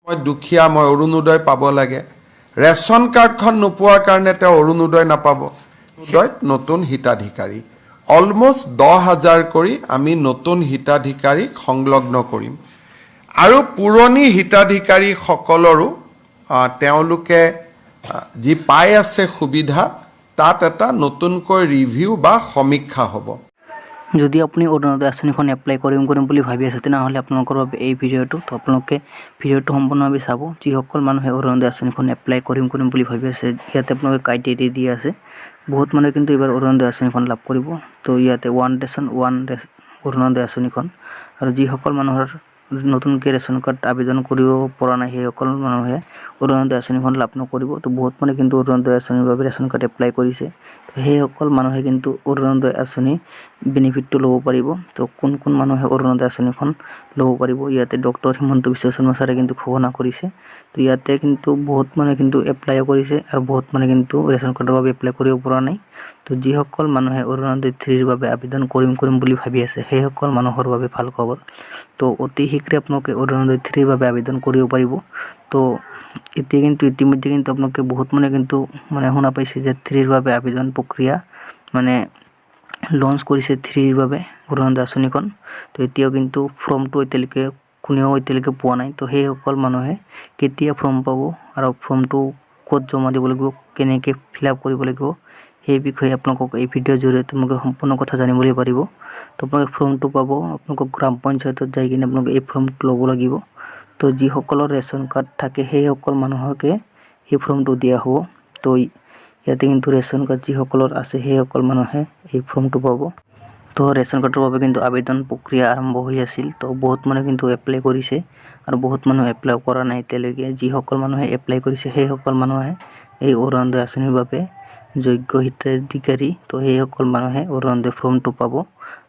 মই দুখীয়া, মই অৰুণোদয় পাব লাগে। ৰেচন কাৰ্ডখন নোপোৱাৰ কাৰণে তেওঁ অৰুণোদয় নাপাব। নতুন হিতাধিকাৰী অলমষ্ট 10,000 কৰি আমি নতুন হিতাধিকাৰীক সংলগ্ন কৰিম আৰু পুৰণি হিতাধিকাৰীসকলৰো তেওঁলোকে যি পাই আছে সুবিধা তাত এটা নতুনকৈ ৰিভিউ বা সমীক্ষা হ'ব। যদি আপুনি অৰুণোদয় আঁচনিখন এপ্লাই কৰিম বুলি ভাবি আছে তেনেহ'লে আপোনালোকৰ বাবে এই ভিডিঅ'টো তো আপোনালোকে ভিডিঅ'টো সম্পূৰ্ণভাৱে চাব। যিসকল মানুহে অৰুণোদয় আঁচনিখন এপ্লাই কৰিম বুলি ভাবি আছে ইয়াতে আপোনালোকে ক্ৰাইটেৰিয়া দিয়া আছে। বহুত মানুহে কিন্তু এইবাৰ অৰুণোদয় আঁচনিখন লাভ কৰিব। তো ইয়াতে ওৱান অৰুণোদয় আঁচনিখন আৰু যিসকল মানুহৰ নতুনকৈ ৰেচন কাৰ্ড আবেদন কৰিব পৰা নাই সেইসকল মানুহে অৰুণোদয় আঁচনিখন লাভ নকৰিব। তো বহুত মানুহে কিন্তু অৰুণোদয় আঁচনিৰ বাবে ৰেচন কাৰ্ড এপ্লাই কৰিছে। তো সেইসকল মানুহে কিন্তু অৰুণোদয় আঁচনি বেনিফিটটো ল'ব পাৰিব। তো কোন মানুহে অৰুণোদয় আঁচনিখন ল'ব পাৰিব ইয়াতে ডক্টৰ হিমন্ত বিশ্ব শৰ্মা ছাৰে কিন্তু ঘোষণা কৰিছে। তো ইয়াতে কিন্তু বহুত মানুহে কিন্তু এপ্লাই কৰিছে আৰু বহুত মানুহে কিন্তু ৰেচন কাৰ্ডৰ বাবে এপ্লাই কৰিব পৰা নাই। তো যিসকল মানুহে অৰুণোদয় 3ৰ বাবে আবেদন কৰিম বুলি ভাবি আছে সেইসকল মানুহৰ বাবে ভাল খবৰ। তো অতি শীঘ্ৰে আপোনালোকে অৰুণোদয় 3ৰ বাবে আবেদন কৰিব পাৰিব। তো ইতিমধ্যে কিন্তু আপোনালোকে বহুত মানুহে কিন্তু শুনা পাইছে যে 3ৰ বাবে আবেদন প্ৰক্ৰিয়া লঞ্চ কৰিছে 3ৰ বাবে অৰুণোদয় আঁচনিখন। তো এতিয়াও কিন্তু ফৰ্মটো কোনেও এতিয়ালৈকে পোৱা নাই। তো সেইসকল মানুহে কেতিয়া ফৰ্ম পাব আৰু ফৰ্মটো ক'ত জমা দিব লাগিব, কেনেকৈ ফিল আপ কৰিব লাগিব সেই বিষয়ে আপোনালোকক এই ভিডিঅ'ৰ জৰিয়তে আপোনালোকে সম্পূৰ্ণ কথা জানিবলৈ পাৰিব। তো আপোনালোকে ফৰ্মটো পাব, আপোনালোকক গ্ৰাম পঞ্চায়তত যাই কিনে আপোনালোকে এই ফৰ্মটো ল'ব লাগিব। তো যিসকলৰ ৰেচন কাৰ্ড থাকে সেইসকল মানুহকে এই ফৰ্মটো দিয়া হ'ব। তো ইয়াতে কিন্তু ৰেচন কাৰ্ড যিসকলৰ আছে সেইসকল মানুহে এই ফৰ্মটো পাব। তো ৰেচন কাৰ্ডৰ বাবে কিন্তু আবেদন প্ৰক্ৰিয়া আৰম্ভ হৈ আছিল। তো বহুত মানুহে কিন্তু এপ্লাই কৰিছে আৰু বহুত মানুহে এপ্লাই কৰা নাই এতিয়ালৈকে। যিসকল মানুহে এপ্লাই কৰিছে সেইসকল মানুহে এই অৰুণোদয় আঁচনিৰ বাবে যোগ্য হিতাধিকাৰী। তো সেইসকল মানুহে অৰুণোদয় ফৰ্মটো পাব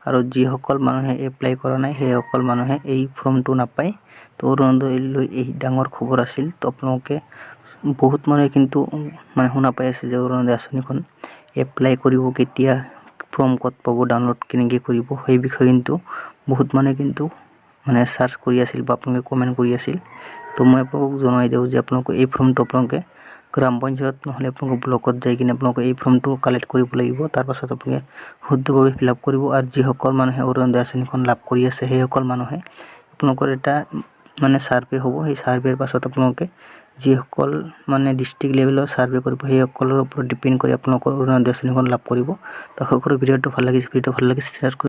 আৰু যিসকল মানুহে এপ্লাই কৰা নাই সেইসকল মানুহে এই ফৰ্মটো নাপায়। তো অৰুণোদয় লৈ এই ডাঙৰ খবৰ আছিল। তো আপোনালোকে বহুত মানুহে কিন্তু শুনা পাই আছে যে অৰুণোদয় আঁচনিখন এপ্লাই কৰিব কেতিয়া, ফৰ্ম ক'ত পাব, ডাউনলোড কেনেকৈ কৰিব সেই বিষয়ে কিন্তু বহুত মানুহে কিন্তু চাৰ্চ কৰি আছিল বা আপোনালোকে কমেণ্ট কৰি আছিল। তো মই আপোনালোকক জনাই দিওঁ যে আপোনালোকে এই ফৰ্মটো আপোনালোকে গ্ৰাম পঞ্চায়ত নহ'লে আপোনালোকে ব্লকত যাই কিনে আপোনালোকে এই ফৰ্মটো কালেক্ট কৰিব লাগিব। তাৰপাছত আপোনালোকে শুদ্ধভাৱে ফিল আপ কৰিব। আৰু যিসকল মানুহে অৰুণোদয় আঁচনিখন লাভ কৰি আছে সেইসকল মানুহে আপোনালোকৰ এটা ছাৰ্ভে হ'ব। সেই ছাৰ্ভেৰ পাছত আপোনালোকে যিসকল ডিষ্ট্ৰিক্ট লেভেলৰ ছাৰ্ভে কৰিব সেইসকলৰ ওপৰত ডিপেণ্ড কৰি আপোনালোকৰ অৰুণোদয় আঁচনিখন লাভ কৰিব। তো আশা কৰোঁ ভিডিঅ'টো ভাল লাগিছে শ্বেয়াৰ কৰি